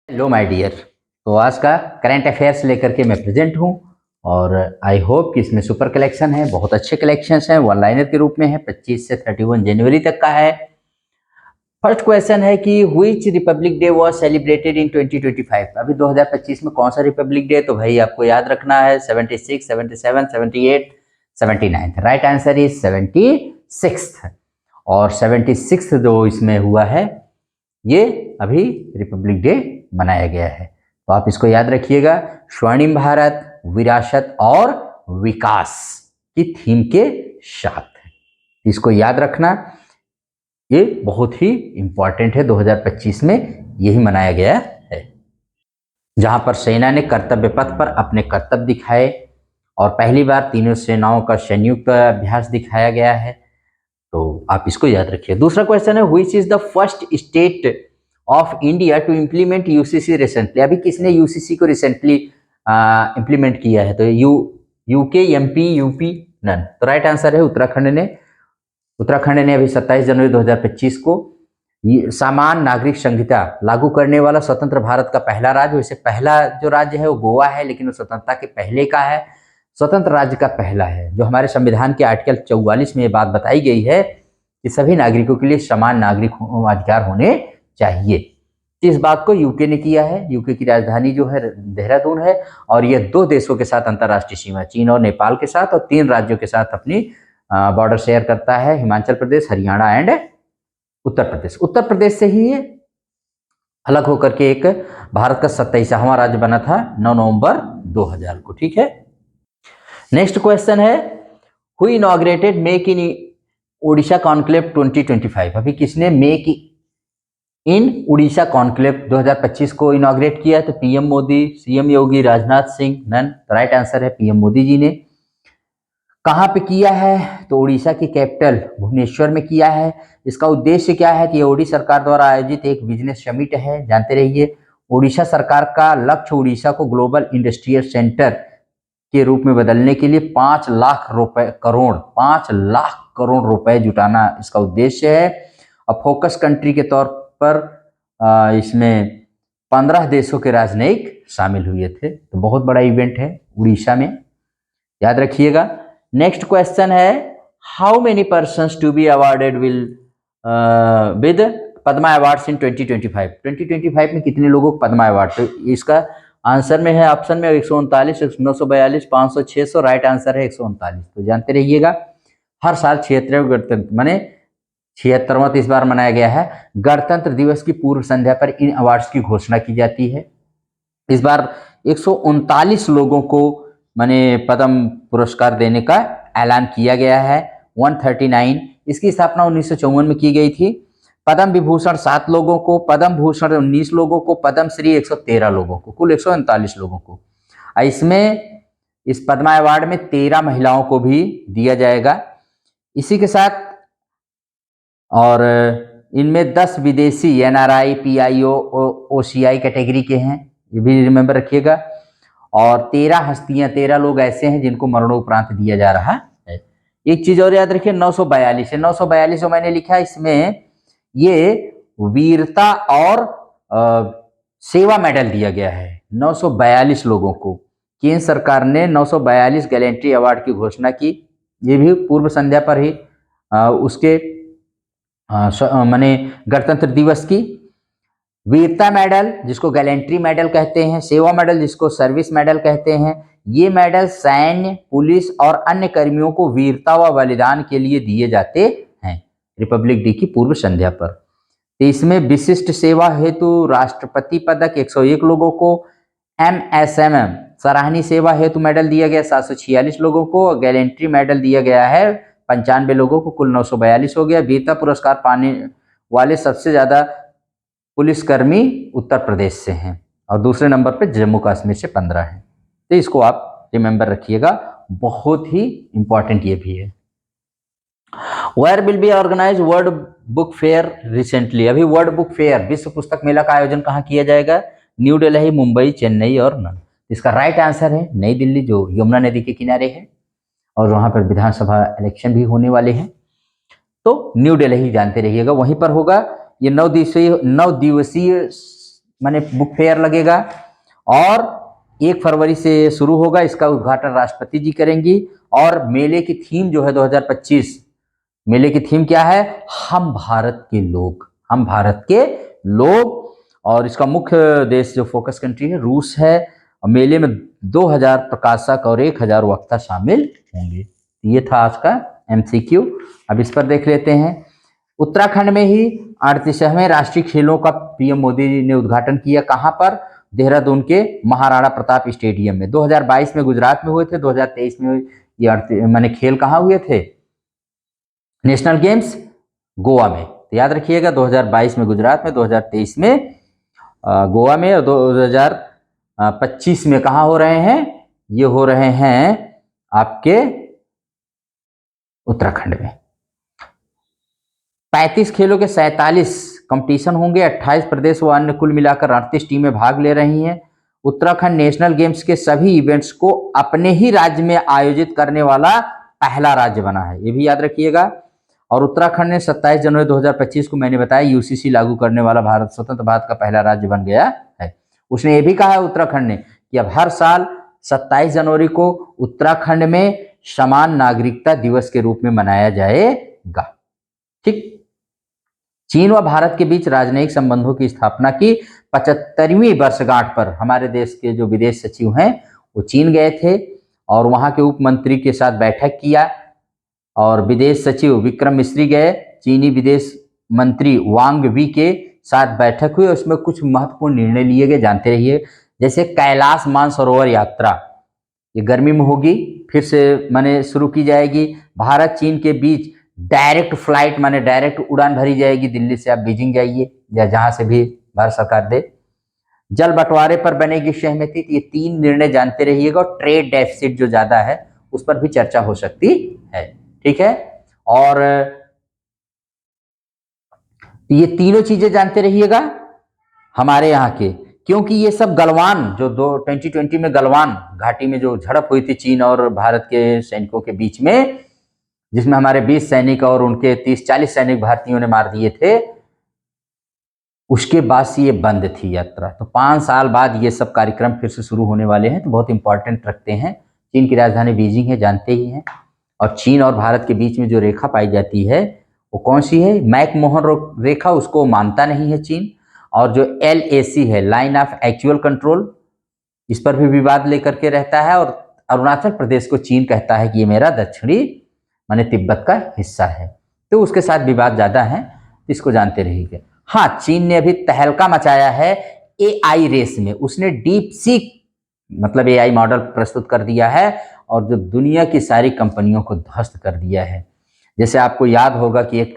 Hello my dear. तो आज का करंट अफेयर्स लेकर के मैं प्रेजेंट हूँ और आई होप कि इसमें सुपर कलेक्शन है, बहुत अच्छे कलेक्शंस हैं, वन लाइनर के रूप में है, 25 से 31 जनवरी तक का है। फर्स्ट क्वेश्चन है कि which Republic day was celebrated in 2025। अभी 2025 में कौन सा रिपब्लिक डे? तो भाई आपको याद रखना है 76, 77, 78, 79। Right answer is 76। और 76 जो इसमें हुआ है ये अभी रिपब्लिक डे मनाया गया है। तो आप इसको याद रखिएगा, स्वर्णिम भारत, विरासत और विकास की थीम के साथ इसको याद रखना, ये बहुत ही इंपॉर्टेंट है। 2025 में यही मनाया गया है, जहां पर सेना ने कर्तव्य पथ पर अपने कर्तव्य दिखाए और पहली बार तीनों सेनाओं का संयुक्त अभ्यास दिखाया गया है। तो आप इसको याद रखिए। दूसरा क्वेश्चन है, which is the first state of India to implement UCC recently. अभी किसने यूसीसी को रिसेंटली इम्प्लीमेंट किया है? तो यूके, एमपी, यूपी, नन। तो राइट आंसर है उत्तराखंड ने। उत्तराखंड ने अभी 27 जनवरी 2025 को समान नागरिक संहिता लागू करने वाला स्वतंत्र भारत का पहला राज्य। वैसे पहला जो राज्य है वो गोवा है, लेकिन वो स्वतंत्रता के पहले का है, स्वतंत्र राज्य का पहला है। जो हमारे संविधान के आर्टिकल 44 में ये बात बताई गई है कि सभी नागरिकों के लिए समान नागरिक अधिकार होने चाहिए। इस बात को यूके ने किया है। यूके की राजधानी जो है देहरादून है और यह 2 देशों के साथ अंतर्राष्ट्रीय सीमा, चीन और नेपाल के साथ, और 3 राज्यों के साथ अपनी बॉर्डर शेयर करता है, हिमाचल प्रदेश, हरियाणा एंड उत्तर प्रदेश। उत्तर प्रदेश से ही ये अलग होकर के एक भारत का 27वां राज्य बना था 9 नवंबर 2000 को। ठीक है। नेक्स्ट क्वेश्चन है, who inaugurated make in Odisha conclave 2025। अभी किसने मेक इन उड़ीसा कॉन्क्लेव 2025 को इनॉग्रेट किया? तो PM Modi, CM Yogi, Rajnath Singh, none. Right answer है पीएम मोदी जी ने। कहाँ पे किया है? तो उड़ीसा की कैपिटल भुवनेश्वर में किया है। इसका उद्देश्य क्या है? कि ओडिशा सरकार द्वारा आयोजित एक बिजनेस समिट है, जानते रहिए। उड़ीसा सरकार का लक्ष्य उड़ीसा को ग्लोबल इंडस्ट्रियल सेंटर के रूप में बदलने के लिए 5 लाख करोड़ रुपए जुटाना इसका उद्देश्य है। और फोकस कंट्री के तौर पर इसमें 15 देशों के राजनयिक शामिल हुए थे। तो बहुत बड़ा इवेंट है उड़ीसा में, याद रखिएगा। नेक्स्ट क्वेश्चन है, how many persons to be awarded with Padma awards in 2025। 2025 में कितने लोगों को पद्मा अवार्ड? तो इसका आंसर में है, ऑप्शन में 139, 942, 500, 600। राइट आंसर है 139। तो जानते रहिएगा, हर साल 76वें गणतंत्र माने 76वां इस बार मनाया गया है। गणतंत्र दिवस की पूर्व संध्या पर इन अवार्ड्स की घोषणा की जाती है। इस बार 139 लोगों को माने पद्म पुरस्कार देने का ऐलान किया गया है। 139। इसकी स्थापना 1954 में की गई थी। पद्म विभूषण 7 लोगों को, पद्म भूषण 19 लोगों को, पद्म श्री 113 लोगों को, कुल 139 लोगों को। इसमें इस पद्मा अवार्ड में 13 महिलाओं को भी दिया जाएगा। इसी के साथ और इनमें 10 विदेशी एनआरआई, पीआईओ, ओसीआई कैटेगरी के हैं, ये भी रिमेंबर रखिएगा। और 13 हस्तियां, 13 लोग ऐसे हैं जिनको मरणोपरांत दिया जा रहा है। एक चीज और याद रखिए, 942 है। 942 जो मैंने लिखा, इसमें ये वीरता और सेवा मेडल दिया गया है 942 लोगों को। केंद्र सरकार ने 942 गैलेंट्री अवार्ड की घोषणा की। ये भी पूर्व संध्या पर ही उसके माने गणतंत्र दिवस की। वीरता मेडल जिसको गैलेंट्री मेडल कहते हैं, सेवा मेडल जिसको सर्विस मेडल कहते हैं, ये मेडल सैन्य, पुलिस और अन्य कर्मियों को वीरता व बलिदान के लिए दिए जाते हैं रिपब्लिक डे की पूर्व संध्या पर। तो इसमें विशिष्ट सेवा हेतु राष्ट्रपति पदक 101 लोगों को, एमएसएमएम सराहनीय सेवा हेतु मेडल दिया गया 746 लोगों को, और गैलेंट्री मेडल दिया गया है 95 लोगों को, कुल 942 हो गया। वीरता पुरस्कार पाने वाले सबसे ज्यादा पुलिसकर्मी उत्तर प्रदेश से हैं और दूसरे नंबर पे जम्मू कश्मीर से 15 हैं। तो इसको आप रिमेंबर रखिएगा, बहुत ही इंपॉर्टेंट ये भी है। Where will be organise world book fair recently. अभी वर्ल्ड बुक फेयर विश्व पुस्तक मेला का आयोजन कहाँ किया जाएगा? न्यू दिल्ली, मुंबई, चेन्नई और नन। इसका राइट आंसर है नई दिल्ली, जो यमुना नदी के किनारे है और वहां पर विधानसभा इलेक्शन भी होने वाले हैं। तो न्यू दिल्ली जानते रहिएगा, वहीं पर होगा। ये 9 दिवसीय माने बुक फेयर लगेगा और 1 फरवरी से शुरू होगा। इसका उद्घाटन राष्ट्रपति जी करेंगी। और मेले की थीम जो है 2025, मेले की थीम क्या है? हम भारत के लोग, हम भारत के लोग। और इसका मुख्य देश जो फोकस कंट्री है रूस है। और मेले में 2000 प्रकाशक और 1000 वक्ता शामिल होंगे। ये था आज का MCQ। अब इस पर देख लेते हैं। उत्तराखंड में ही 38वें राष्ट्रीय खेलों का PM मोदी ने उद्घाटन किया। कहां पर? देहरादून के महाराणा प्रताप स्टेडियम में। 2022 में गुजरात में हुए थे, 2023 में ये माने खेल कहाँ हुए थे? नेशनल गेम्स गोवा में। तो याद रखिएगा 2022 में गुजरात में, 2023 में गोवा में और 2025 में कहाँ हो रहे हैं? ये हो रहे हैं आपके उत्तराखंड में। 35 खेलों के 47 कंपटीशन होंगे। 28 प्रदेश व अन्य कुल मिलाकर 38 टीमें भाग ले रही हैं। उत्तराखंड नेशनल गेम्स के सभी इवेंट्स को अपने ही राज्य में आयोजित करने वाला पहला राज्य बना है, ये भी याद रखिएगा। और उत्तराखंड ने 27 जनवरी 2025 को, मैंने बताया, UCC लागू करने वाला भारत स्वतंत्र भारत का पहला राज्य बन गया है। उसने ये भी कहा है उत्तराखंड ने कि अब हर साल 27 जनवरी को उत्तराखंड में समान नागरिकता दिवस के रूप में मनाया जाएगा। ठीक। चीन व भारत के बीच राजनयिक संबंधों की स्थापना की 75वीं वर्षगांठ पर हमारे देश के जो विदेश सचिव हैं वो चीन गए थे और वहां के उप मंत्री के साथ बैठक किया। और विदेश सचिव विक्रम मिश्री गए, चीनी विदेश मंत्री वांग वी के साथ बैठक हुई। उसमें कुछ महत्वपूर्ण निर्णय लिए गए, जानते रहिए। जैसे कैलाश मानसरोवर यात्रा, ये गर्मी में होगी, फिर से माने शुरू की जाएगी। भारत चीन के बीच डायरेक्ट फ्लाइट माने डायरेक्ट उड़ान भरी जाएगी, दिल्ली से आप बीजिंग जाइए या जहां से भी भारत सरकार दे। जल बंटवारे पर बनेगी सहमति। ये 3 निर्णय जानते रहिएगा। और ट्रेड डेफिसिट जो ज्यादा है उस पर भी चर्चा हो सकती है। ठीक है। और ये तीनों चीजें जानते रहिएगा हमारे यहाँ के, क्योंकि ये सब गलवान जो 2020 में गलवान घाटी में जो झड़प हुई थी चीन और भारत के सैनिकों के बीच में, जिसमें हमारे 20 सैनिक और उनके 30-40 सैनिक भारतीयों ने मार दिए थे, उसके बाद से ये बंद थी यात्रा। तो 5 साल बाद ये सब कार्यक्रम फिर से शुरू होने वाले हैं, तो बहुत इंपॉर्टेंट रखते हैं। चीन की राजधानी बीजिंग है, जानते ही हैं। और चीन और भारत के बीच में जो रेखा पाई जाती है वो कौन सी है? मैकमोहन रेखा, उसको मानता नहीं है चीन। और जो LAC है, लाइन ऑफ एक्चुअल कंट्रोल, इस पर भी विवाद लेकर के रहता है। और अरुणाचल प्रदेश को चीन कहता है कि ये मेरा दक्षिणी माने तिब्बत का हिस्सा है, तो उसके साथ विवाद ज्यादा है, इसको जानते रहिए। हाँ, चीन ने अभी तहलका मचाया है AI रेस में। उसने डीप सीक मतलब AI मॉडल प्रस्तुत कर दिया है और जो दुनिया की सारी कंपनियों को ध्वस्त कर दिया है। जैसे आपको याद होगा कि एक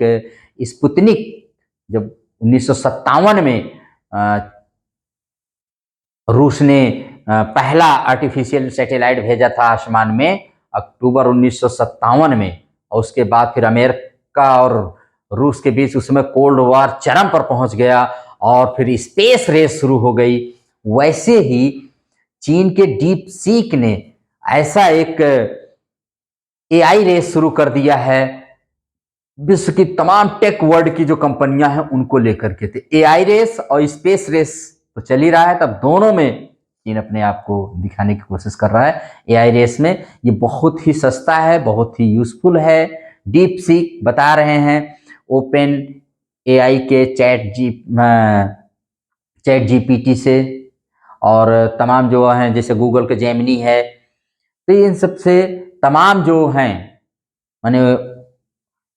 स्पुतनिक जब 1957 में रूस ने पहला आर्टिफिशियल सैटेलाइट भेजा था आसमान में, अक्टूबर 1957 में। और उसके बाद फिर अमेरिका और रूस के बीच उसमें कोल्ड वॉर चरम पर पहुंच गया और फिर स्पेस रेस शुरू हो गई। वैसे ही चीन के डीप सीक ने ऐसा एक AI रेस शुरू कर दिया है, विश्व की तमाम टेक वर्ल्ड की जो कंपनियां हैं उनको लेकर के। थे AI रेस और स्पेस रेस तो चल ही रहा है, तब दोनों में चीन अपने आप को दिखाने की कोशिश कर रहा है। AI रेस में ये बहुत ही सस्ता है, बहुत ही यूजफुल है। डीप सीक बता रहे हैं ओपन AI के चैट GPT से और तमाम जो हैं जैसे गूगल के जेमिनी है, तो इन सब से तमाम जो हैं माने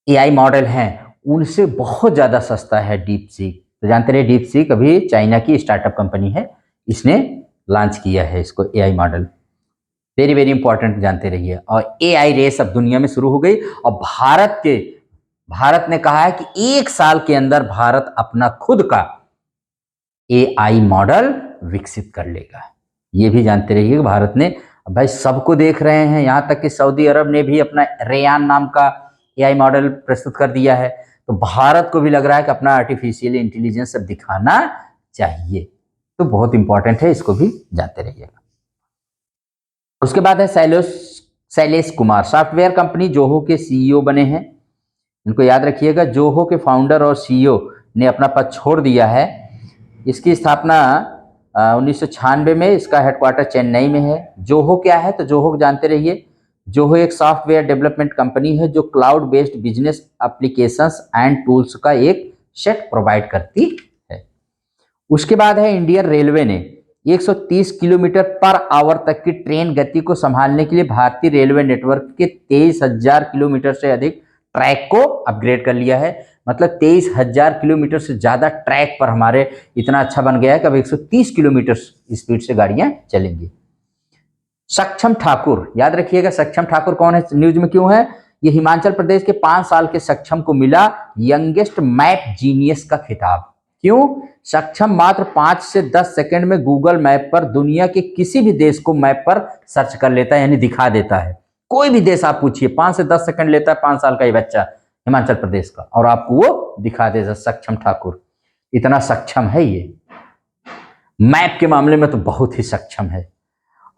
AI मॉडल हैं उनसे बहुत ज़्यादा सस्ता है डीप सीक। तो जानते रहे डीप सीक अभी चाइना की स्टार्टअप कंपनी है, इसने लॉन्च किया है इसको AI model. Very very important, जानते रहिए। और AI रेस अब दुनिया में शुरू हो गई और भारत ने कहा है कि 1 साल के अंदर भारत अपना खुद का AI मॉडल विकसित कर लेगा। ये भी जानते रहिए कि भारत ने, भाई सबको देख रहे हैं, यहाँ तक कि सऊदी अरब ने भी अपना रेयान नाम का AI मॉडल प्रस्तुत कर दिया है। तो भारत को भी लग रहा है कि अपना आर्टिफिशियल इंटेलिजेंस अब दिखाना चाहिए। तो बहुत इंपॉर्टेंट है, इसको भी जानते रहिएगा। उसके बाद है Shailesh Kumar, software company Zoho के CEO बने हैं। इनको याद रखिएगा, जोहो के फाउंडर और CEO ने अपना पद छोड़ दिया है। इसकी स्थापना 1996 में, इसका हेडक्वार्टर चेन्नई में है। जोहो क्या है, तो जोहो जानते रहिए। जोहो एक सॉफ्टवेयर डेवलपमेंट कंपनी है जो cloud based business applications and tools का एक सेट प्रोवाइड करती है। उसके बाद है इंडियन रेलवे ने 130 किलोमीटर पर आवर तक की ट्रेन गति को संभालने के लिए भारतीय रेलवे नेटवर्क के 23,000 किलोमीटर से अधिक ट्रैक को अपग्रेड कर लिया है। मतलब 23,000 किलोमीटर से ज्यादा ट्रैक पर हमारे इतना अच्छा बन गया है कि अब 130 किलोमीटर स्पीड से गाड़ियां चलेंगी। सक्षम ठाकुर, याद रखिएगा सक्षम ठाकुर कौन है, न्यूज में क्यों है। ये हिमाचल प्रदेश के 5 साल के सक्षम को मिला यंगेस्ट मैप जीनियस का खिताब। क्यों? सक्षम मात्र 5 से 10 सेकंड में गूगल मैप पर दुनिया के किसी भी देश को मैप पर सर्च कर लेता है, यानी दिखा देता है। कोई भी देश आप पूछिए, 5 से 10 सेकंड लेता है 5 साल का ये बच्चा हिमाचल प्रदेश का, और आपको वो दिखा देगा। सक्षम ठाकुर इतना सक्षम है ये, मैप के मामले में तो बहुत ही सक्षम है।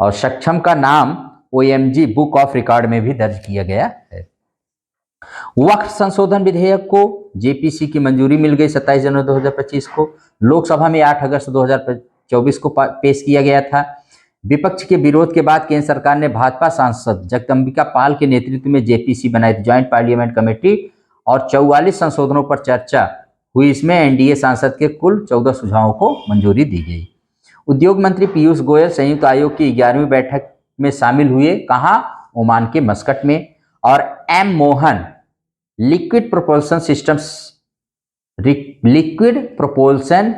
और सक्षम का नाम OMG बुक ऑफ रिकॉर्ड में भी दर्ज किया गया है। वक्फ संशोधन विधेयक को JPC की मंजूरी मिल गई 27 जनवरी 2025 को। लोकसभा में 8 अगस्त 2024 को पेश किया गया था। विपक्ष के विरोध के बाद केंद्र सरकार ने भाजपा सांसद जगदम्बिका पाल के नेतृत्व में JPC बनाई थी, ज्वाइंट पार्लियामेंट कमेटी, और 44 संशोधनों पर चर्चा हुई। इसमें NDA सांसद के कुल 14 सुझावों को मंजूरी दी गई। उद्योग मंत्री पीयूष गोयल संयुक्त आयोग की 11वीं बैठक में शामिल हुए, कहां? ओमान के मस्कट में। और M Mohan liquid propulsion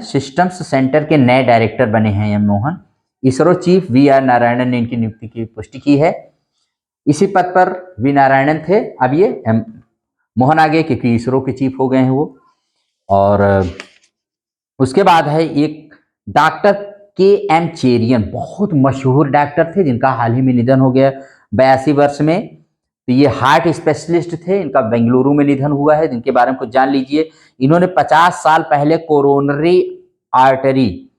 systems centre के नए डायरेक्टर बने हैं M Mohan. ISRO chief VR Narayanan ने इनकी नियुक्ति की पुष्टि की है। इसी पद पर V नारायणन थे, अब ये M मोहन आ गए क्योंकि इसरो के चीफ हो गए हैं वो। और उसके बाद है एक डॉक्टर KM चेरियन, बहुत मशहूर डॉक्टर थे जिनका हाल ही में निधन हो गया 82 वर्ष में। तो ये हार्ट स्पेशलिस्ट थे, इनका बेंगलुरु में निधन हुआ है, जिनके बारे में कुछ जान लीजिए। इन्होंने 50 साल पहले coronary artery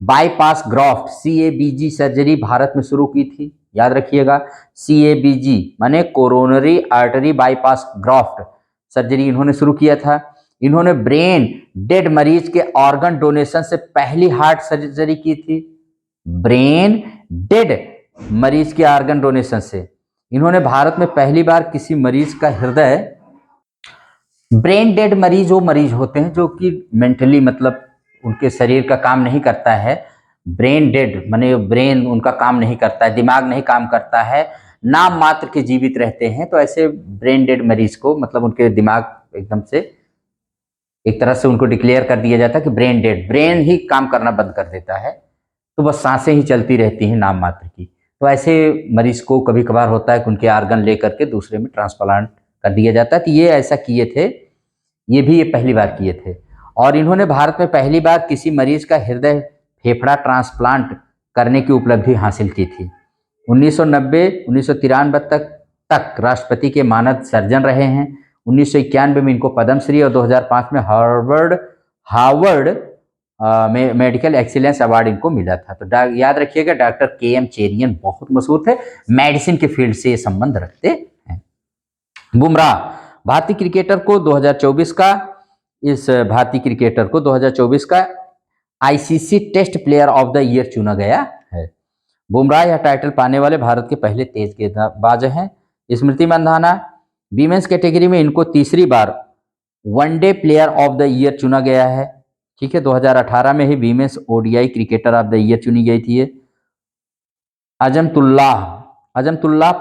bypass graft CABG surgery Bharat में शुरू की थी। याद रखिएगा, CABG माने coronary artery bypass graft surgery इन्होंने शुरू किया था। इन्होंने ब्रेन डेड मरीज के ऑर्गन डोनेशन से पहली हार्ट सर्जरी की थी। ब्रेन डेड मरीज के ऑर्गन डोनेशन से इन्होंने भारत में पहली बार किसी मरीज का हृदय, ब्रेन डेड मरीज वो मरीज होते हैं जो कि मेंटली मतलब उनके शरीर का काम नहीं करता है। ब्रेन डेड माने ब्रेन उनका काम नहीं करता है, दिमाग नहीं काम करता है, नाम मात्र के जीवित रहते हैं। तो ऐसे ब्रेन डेड मरीज को मतलब उनके दिमाग एकदम से एक तरह से उनको डिक्लेयर कर दिया जाता है कि ब्रेन डेड, ब्रेन ही काम करना बंद कर देता है, तो बस सांसें ही चलती रहती हैं नाम मात्र की। तो ऐसे मरीज को कभी कभार होता है कि उनके आर्गन लेकर के दूसरे में ट्रांसप्लांट कर दिया जाता है। तो ये ऐसा किए थे, ये भी ये पहली बार किए थे। और इन्होंने भारत में पहली बार किसी मरीज का हृदय फेफड़ा ट्रांसप्लांट करने की उपलब्धि हासिल की थी। 1990-1993 तक राष्ट्रपति के मानद सर्जन रहे हैं। 1991 में इनको पद्मश्री और 2005 में हार्वर्ड मेडिकल एक्सीलेंस अवार्ड इनको मिला था। तो याद रखिएगा डॉक्टर KM चेरियन बहुत मशहूर थे, मेडिसिन के फील्ड से ये संबंध रखते हैं। बुमराह भारतीय क्रिकेटर को 2024 का ICC test player of the year चुना गया है। बुमराह यह टाइटल पाने वाले भारत के पहले तेज गेंदबाज हैं। स्मृति मंधाना वीमेंस कैटेगरी में इनको तीसरी बार one day player of the year चुना गया है। ठीक है, 2018 में ही women's ODI cricketer of the year चुनी गई थी। अजमतुल्लाह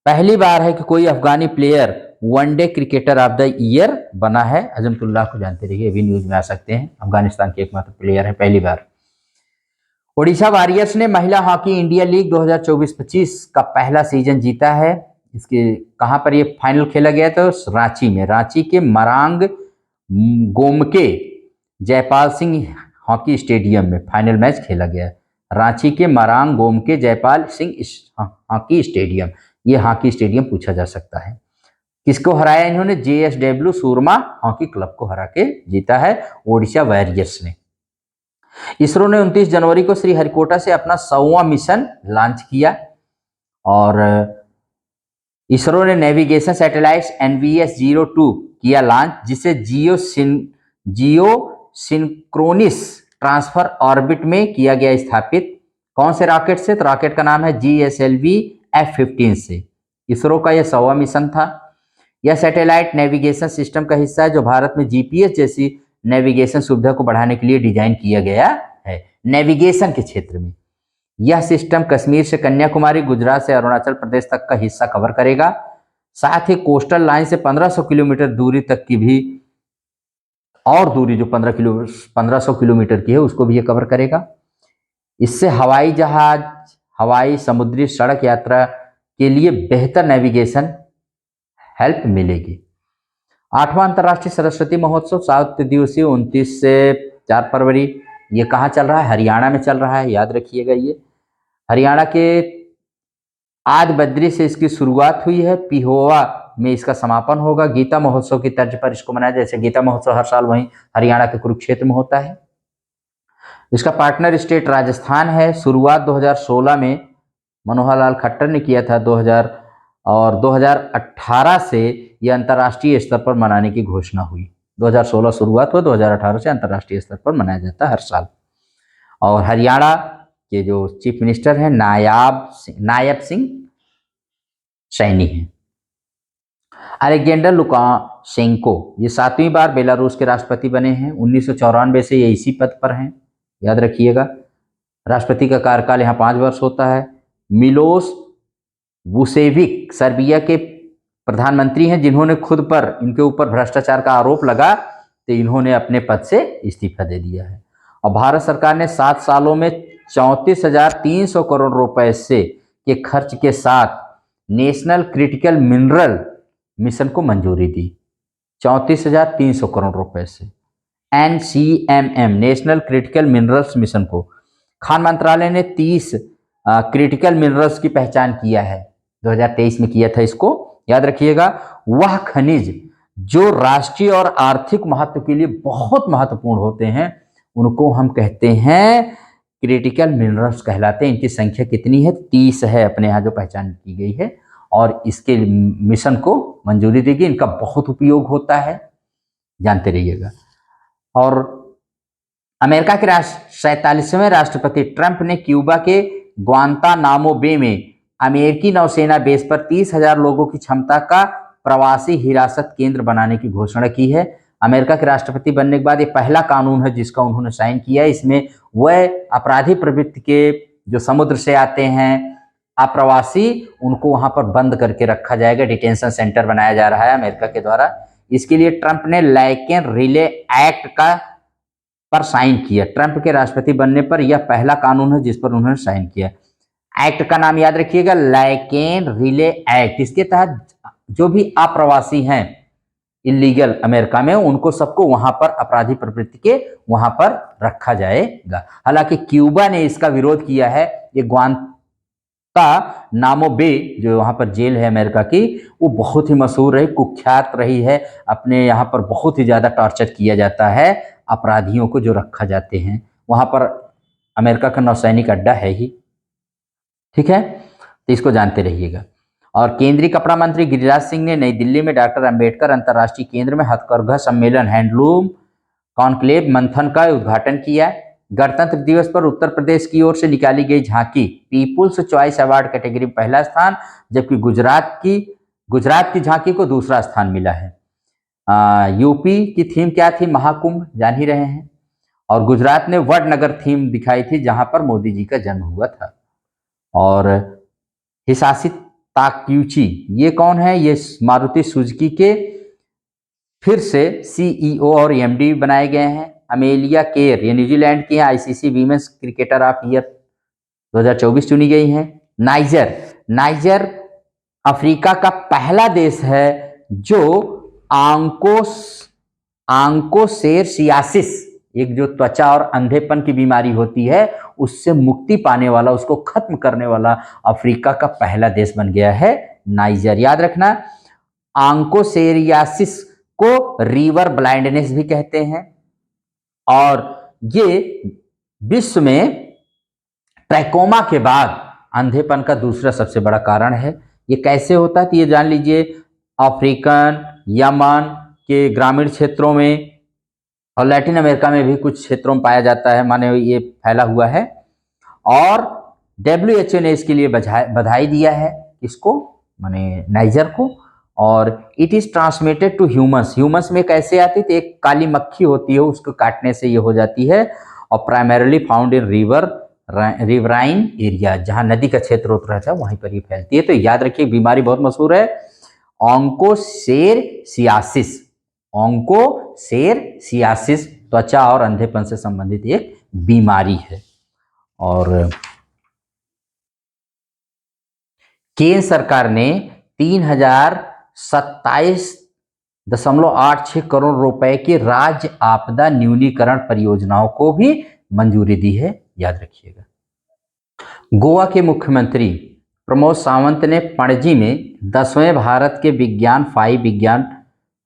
पहली बार है कि कोई अफगानी player one day cricketer of the year बना है। अजमतुल्लाह को जानते रहिए, भी न्यूज में आ सकते हैं, अफगानिस्तान के एकमात्र प्लेयर है पहली बार। ओडिशा वॉरियर्स ने महिला हॉकी इंडिया लीग 2024-25 का पहला सीजन जीता है। इसके कहां पर ये फाइनल खेला गया था? रांची में, रांची के मरांग गोमके जयपाल सिंह हॉकी स्टेडियम में फाइनल मैच खेला गया। रांची के मरांग गोमके जयपाल सिंह हॉकी स्टेडियम, ये हॉकी स्टेडियम पूछा जा सकता है। किसको हराया इन्होंने? JSW सूरमा हॉकी क्लब को हरा के जीता है ओडिशा वॉरियर्स ने। इसरो ने 29 जनवरी को श्रीहरिकोटा से अपना 100वां मिशन लॉन्च किया। और इसरो ने नेविगेशन सैटेलाइट NVS-02 किया लॉन्च, जिसे जियो सिंक्रोनिस ट्रांसफर ऑर्बिट में किया गया स्थापित। कौन से रॉकेट से? तो रॉकेट का नाम है GSLV F-15 से। इसरो का यह 100वां मिशन था। यह सैटेलाइट नेविगेशन सिस्टम का हिस्सा है जो भारत में GPS जैसी नेविगेशन सुविधा को बढ़ाने के लिए डिजाइन किया गया है। नेविगेशन के क्षेत्र में यह सिस्टम कश्मीर से कन्याकुमारी, गुजरात से अरुणाचल प्रदेश तक का हिस्सा कवर करेगा। साथ ही कोस्टल लाइन से 1500 किलोमीटर दूरी तक की भी और दूरी जो 1500 किलोमीटर की है उसको भी ये कवर करेगा। इससे हवाई जहाज, हवाई, समुद्री, सड़क यात्रा के लिए बेहतर नेविगेशन हेल्प मिलेगी। 8वां अंतर्राष्ट्रीय सरस्वती महोत्सव 7 दिवसीय 29 से 4 फरवरी। ये कहाँ चल रहा है? हरियाणा में चल रहा है, याद रखिएगा। ये हरियाणा के आद बद्री से इसकी शुरुआत हुई है, पिहोवा में इसका समापन होगा। गीता महोत्सव की तर्ज पर इसको मनाया, जैसे गीता महोत्सव हर साल वहीं हरियाणा के कुरुक्षेत्र में होता है। इसका पार्टनर स्टेट राजस्थान है। शुरुआत 2016 में मनोहर लाल खट्टर ने किया था 2018 से यह अंतर्राष्ट्रीय स्तर पर मनाने की घोषणा हुई। 2016 शुरुआत हुआ, 2018 से अंतर्राष्ट्रीय स्तर पर मनाया जाता है हर साल। और हरियाणा के जो चीफ मिनिस्टर हैं नायब सिंह सैनी हैं। अलेक्जेंडर लुकाशेंको ये 7वीं बार बेलारूस के राष्ट्रपति बने हैं। 1994 से ये इसी पद पर हैं, याद रखिएगा। राष्ट्रपति का कार्यकाल यहाँ 5 वर्ष होता है। मिलोस वुसेविक सर्बिया के प्रधानमंत्री हैं, जिन्होंने खुद पर इनके ऊपर भ्रष्टाचार का आरोप लगा तो इन्होंने अपने पद से इस्तीफा दे दिया है। और भारत सरकार ने 7 सालों में 34,300 करोड़ रुपए से के खर्च के साथ नेशनल क्रिटिकल मिनरल मिशन को मंजूरी दी। 34,300 करोड़ रुपए से NCMM national critical minerals mission को। खान मंत्रालय ने 30 क्रिटिकल मिनरल्स की पहचान किया है, 2023 में किया था इसको, याद रखिएगा। वह खनिज जो राष्ट्रीय और आर्थिक महत्व के लिए बहुत महत्वपूर्ण होते हैं उनको हम कहते हैं क्रिटिकल मिनरल्स कहलाते हैं। इनकी संख्या कितनी है? 30 है अपने यहाँ जो पहचान की गई है, और इसके मिशन को मंजूरी दी गई। इनका बहुत उपयोग होता है, जानते रहिएगा। और अमेरिका के 47वें राष्ट्रपति ट्रंप ने क्यूबा के ग्वांतानामो बे में अमेरिकी नौसेना बेस पर 30,000 लोगों की क्षमता का प्रवासी हिरासत केंद्र बनाने की घोषणा की है। अमेरिका के राष्ट्रपति बनने के बाद ये पहला कानून है जिसका उन्होंने साइन किया है। इसमें वह अपराधी प्रवृत्ति के जो समुद्र से आते हैं अप्रवासी, उनको वहां पर बंद करके रखा जाएगा। डिटेंशन सेंटर बनाया जा रहा है अमेरिका के द्वारा। इसके लिए ट्रंप ने लैकेन रिले एक्ट का पर साइन किया। ट्रंप के राष्ट्रपति बनने पर यह पहला कानून है जिस पर उन्होंने साइन किया। एक्ट का नाम याद रखिएगा, लैकेन रिले एक्ट। इसके तहत जो भी अप्रवासी हैं इलीगल अमेरिका में, उनको सबको वहां पर अपराधी प्रवृत्ति के वहां पर रखा जाएगा। हालांकि क्यूबा ने इसका विरोध किया है। ये ग्वांतानामो बे जो वहां पर जेल है अमेरिका की, वो बहुत ही मशहूर रही, कुख्यात रही है। अपने यहाँ पर बहुत ही ज्यादा टॉर्चर किया जाता है अपराधियों को जो रखा जाते हैं। वहां पर अमेरिका का नौसैनिक अड्डा है ही, ठीक है, तो इसको जानते रहिएगा। और केंद्रीय कपड़ा मंत्री गिरिराज सिंह ने नई दिल्ली में डॉक्टर अंबेडकर अंतर्राष्ट्रीय केंद्र में हथकरघा सम्मेलन हैंडलूम कॉन्क्लेव मंथन का उद्घाटन किया। गणतंत्र दिवस पर उत्तर प्रदेश की ओर से निकाली गई झांकी पीपुल्स चॉइस अवार्ड कैटेगरी में पहला स्थान, जबकि गुजरात की झांकी को दूसरा स्थान मिला है। यूपी की थीम क्या थी? महाकुंभ, जान ही रहे हैं। और गुजरात ने वडनगर थीम दिखाई थी जहां पर मोदी जी का जन्म हुआ था। और हिसासी ताक्यूची ये कौन है? ये मारुति सुजुकी के फिर से CEO और MD बनाए गए हैं। अमेलिया केर ये न्यूजीलैंड की ICC women's cricketer of year 2024 चुनी गई हैं। नाइजर अफ्रीका का पहला देश है जो आंकोसेरसियासिस, एक जो त्वचा और अंधेपन की बीमारी होती है उससे मुक्ति पाने वाला, उसको खत्म करने वाला अफ्रीका का पहला देश बन गया है नाइजर। याद रखना, आंकोसेरियासिस को रिवर ब्लाइंडनेस भी कहते हैं। और ये विश्व में ट्रैकोमा के बाद अंधेपन का दूसरा सबसे बड़ा कारण है। ये कैसे होता है तो ये जान लीजिए। अफ्रीकन, यमन के ग्रामीण क्षेत्रों में और लैटिन अमेरिका में भी कुछ क्षेत्रों में पाया जाता है, माने ये फैला हुआ है। और WHO ने इसके लिए बधाई दिया है, इसको माने नाइजर को। और it is transmitted to humans. Humans में कैसे आती थी, एक काली मक्खी होती है, उसको काटने से ये हो जाती है। और primarily found in riverine area, जहां नदी का क्षेत्र होता रहता है वहीं पर ये फैलती है। तो याद रखिए, बीमारी बहुत मशहूर है, ऑन्कोसेरसियासिस। ऑन्कोसेरसियासिस त्वचा और अंधेपन से संबंधित एक बीमारी है। और केंद्र सरकार ने 3027.86 करोड़ रुपए की राज्य आपदा न्यूनीकरण परियोजनाओं को भी मंजूरी दी है, याद रखिएगा। गोवा के मुख्यमंत्री प्रमोद सावंत ने पणजी में 10वें भारत के विज्ञान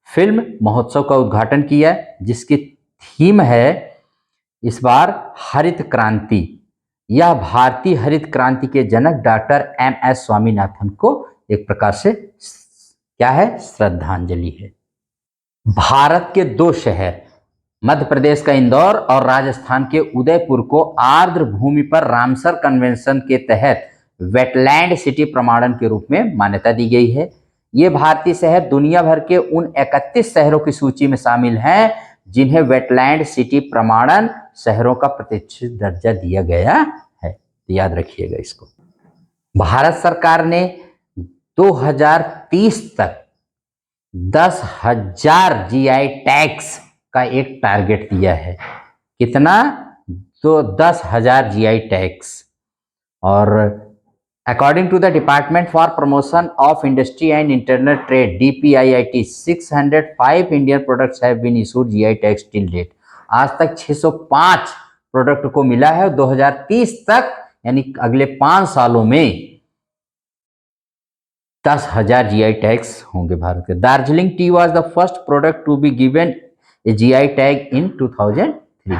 फिल्म महोत्सव का उद्घाटन किया, जिसकी थीम है इस बार हरित क्रांति। यह भारतीय हरित क्रांति के जनक डॉक्टर MS स्वामीनाथन को एक प्रकार से क्या है, श्रद्धांजलि है। भारत के 2 शहर, मध्य प्रदेश का इंदौर और राजस्थान के उदयपुर को आर्द्र भूमि पर रामसर कन्वेंशन के तहत वेटलैंड सिटी प्रमाणन के रूप में मान्यता दी गई है। ये भारतीय शहर दुनिया भर के उन 31 शहरों की सूची में शामिल हैं जिन्हें वेटलैंड सिटी प्रमाणन शहरों का प्रतिष्ठित दर्जा दिया गया है। याद रखिएगा इसको। भारत सरकार ने 2030 तक 10,000 GI टैग्स का एक टारगेट दिया है। कितना? तो 10,000 GI टैग्स। और according to the department for promotion of industry and internal trade DPIIT, 605 Indian products have been issued GI tags till date. आज तक 605 प्रोडक्ट को मिला है। 2030 तक यानी अगले 5 सालों में 10,000 GI टैग्स होंगे भारत के। Darjeeling tea was the first product to be given a GI tag in 2003।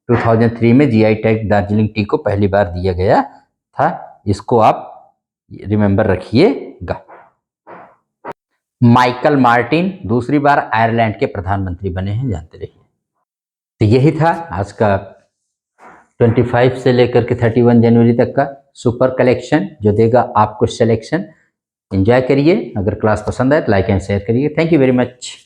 2003 में GI टैग दार्जिलिंग टी को पहली बार दिया गया था। इसको आप रिमेंबर रखिएगा। माइकल मार्टिन दूसरी बार आयरलैंड के प्रधानमंत्री बने हैं, जानते रहिए। तो यही था आज का 25 से लेकर के 31 जनवरी तक का सुपर कलेक्शन, जो देगा आपको सिलेक्शन। एंजॉय करिए। अगर क्लास पसंद आए तो लाइक एंड शेयर करिए। Thank you very much.